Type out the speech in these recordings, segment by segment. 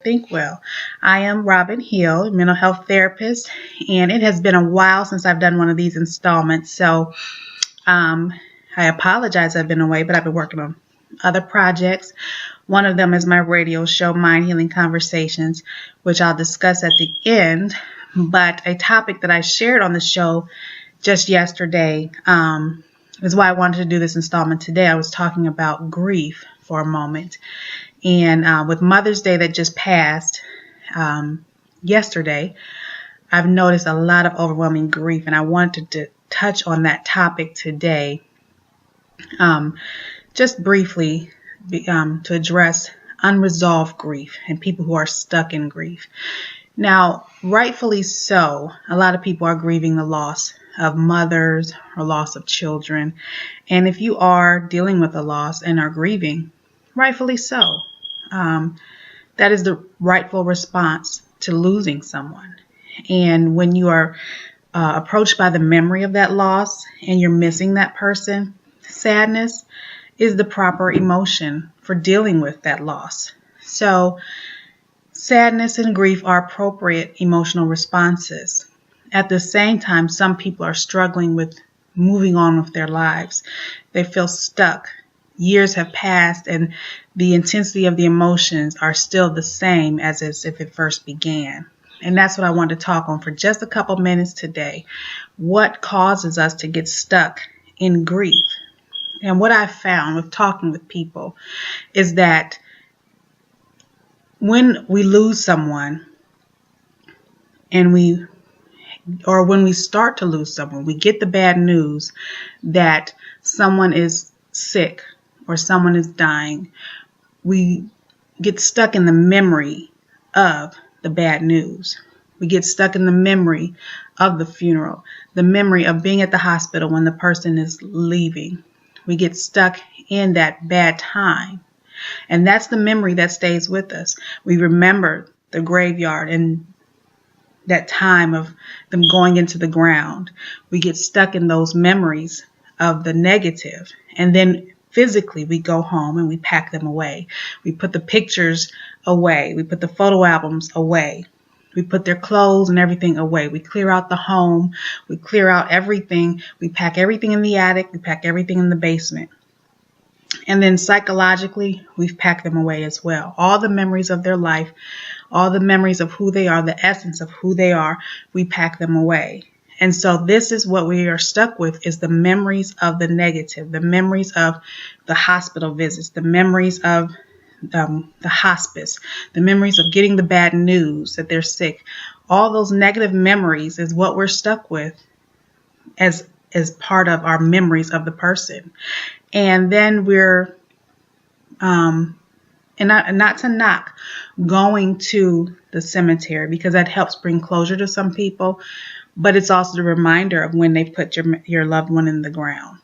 Think well. I am Robyn Hill, mental health therapist, and it has been a while since I've done one of these installments. So I apologize I've been away, but I've been working on other projects. One of them is my radio show, Mind Healing Conversations, which I'll discuss at the end. But a topic that I shared on the show just yesterday is why I wanted to do this installment today. I was talking about grief for a moment. And with Mother's Day that just passed yesterday, I've noticed a lot of overwhelming grief, and I wanted to touch on that topic today, just briefly to address unresolved grief and people who are stuck in grief. Now, rightfully so, a lot of people are grieving the loss of mothers or loss of children. And if you are dealing with a loss and are grieving, rightfully so. That is the rightful response to losing someone. And when you are approached by the memory of that loss and you're missing that person, sadness is the proper emotion for dealing with that loss. So sadness and grief are appropriate emotional responses. At the same time, some people are struggling with moving on with their lives. They feel stuck. Years have passed and the intensity of the emotions are still the same as if it first began. And that's what I want to talk on for just a couple minutes today. What causes us to get stuck in grief? And what I've found with talking with people is that when we lose someone when we start to lose someone, we get the bad news that someone is sick or someone is dying, we get stuck in the memory of the bad news. We get stuck in the memory of the funeral, the memory of being at the hospital when the person is leaving. We get stuck in that bad time. And that's the memory that stays with us. We remember the graveyard and that time of them going into the ground. We get stuck in those memories of the negative. And then physically, we go home and we pack them away. We put the pictures away. We put the photo albums away. We put their clothes and everything away. We clear out the home. We clear out everything. We pack everything in the attic. We pack everything in the basement. And then psychologically, we've packed them away as well. All the memories of their life, all the memories of who they are, the essence of who they are, we pack them away. And so this is what we are stuck with, is the memories of the negative, the memories of the hospital visits, the memories of the hospice, the memories of getting the bad news that they're sick. All those negative memories is what we're stuck with as part of our memories of the person. And then we're, and not to knock going to the cemetery, because that helps bring closure to some people, but it's also the reminder of when they put your loved one in the ground.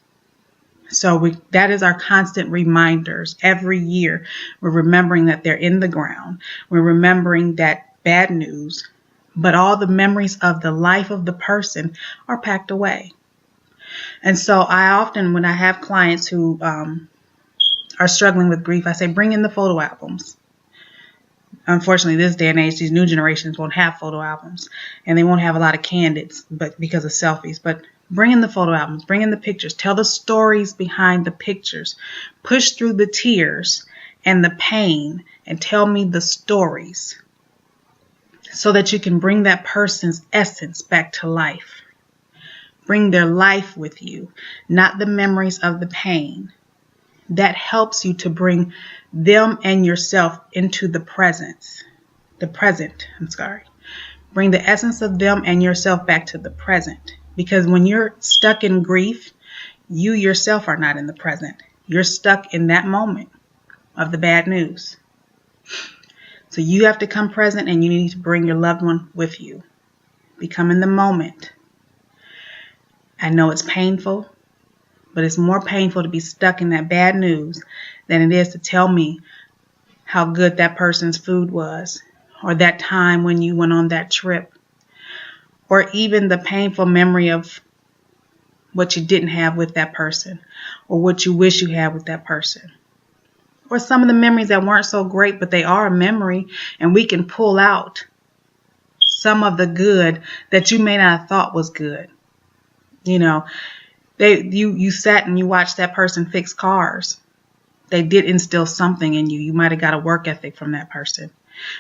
So that is our constant reminders. Every year, we're remembering that they're in the ground. We're remembering that bad news, but all the memories of the life of the person are packed away. And so I often, when I have clients who are struggling with grief, I say, bring in the photo albums. Unfortunately, this day and age, these new generations won't have photo albums, and they won't have a lot of candids, but because of selfies. But bring in the photo albums, bring in the pictures, tell the stories behind the pictures, push through the tears and the pain, and tell me the stories so that you can bring that person's essence back to life. Bring their life with you, not the memories of the pain. That helps you to bring them and yourself into the present. Bring the essence of them and yourself back to the present. Because when you're stuck in grief, you yourself are not in the present. You're stuck in that moment of the bad news. So you have to come present, and you need to bring your loved one with you. Become in the moment. I know it's painful, but it's more painful to be stuck in that bad news than it is to tell me how good that person's food was, or that time when you went on that trip, or even the painful memory of what you didn't have with that person, or what you wish you had with that person. or some of the memories that weren't so great, but they are a memory, and we can pull out some of the good that you may not have thought was good. You know, you sat and you watched that person fix cars. They did instill something in you. You might have got a work ethic from that person.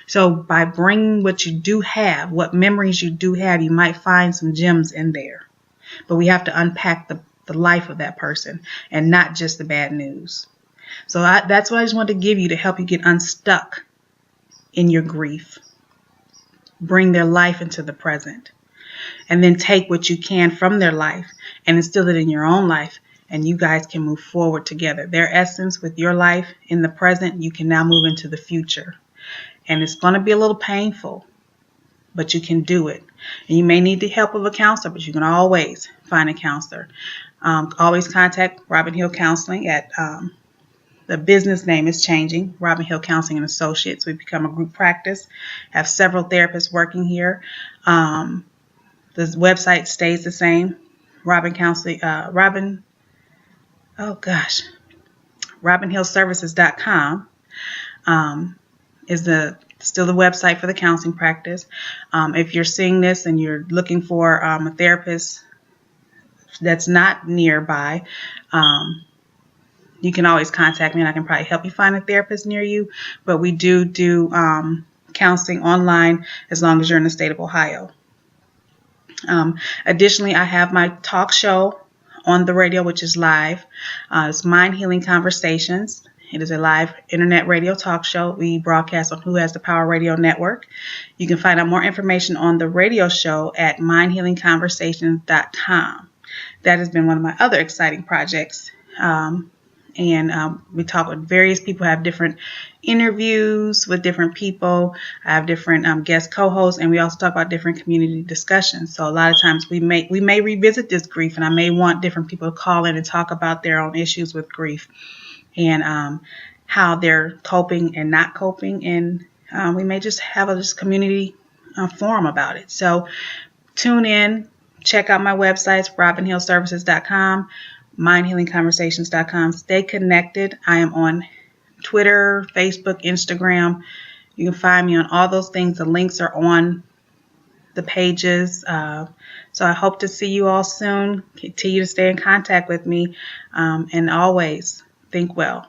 So by bringing what you do have, what memories you do have, you might find some gems in there. But we have to unpack the life of that person and not just the bad news. So that's what I just wanted to give you to help you get unstuck in your grief. Bring their life into the present. And then take what you can from their life and instill it in your own life. And you guys can move forward together. Their essence with your life in the present, you can now move into the future. And it's going to be a little painful, but you can do it. And you may need the help of a counselor, but you can always find a counselor. Always contact Robyn Hill Counseling at the business name is changing, Robyn Hill Counseling and Associates. We've become a group practice, have several therapists working here. The website stays the same, RobynHillServices.com is still the website for the counseling practice. If you're seeing this and you're looking for a therapist that's not nearby, you can always contact me and I can probably help you find a therapist near you. But we do counseling online as long as you're in the state of Ohio. Additionally, I have my talk show on the radio, which is live. It's Mind Healing Conversations. It is a live internet radio talk show. We broadcast on Who Has the Power Radio Network. You can find out more information on the radio show at mindhealingconversations.com. That has been one of my other exciting projects. We talk with various people, have different interviews with different people. I have different guest co-hosts, and we also talk about different community discussions. So a lot of times we may revisit this grief, and I may want different people to call in and talk about their own issues with grief and how they're coping and not coping. And we may just have a community forum about it. So tune in, check out my websites, RobynHillServices.com. mindhealingconversations.com. Stay connected. I am on Twitter, Facebook, Instagram. You can find me on all those things. The links are on the pages. So I hope to see you all soon. Continue to stay in contact with me. And always think well.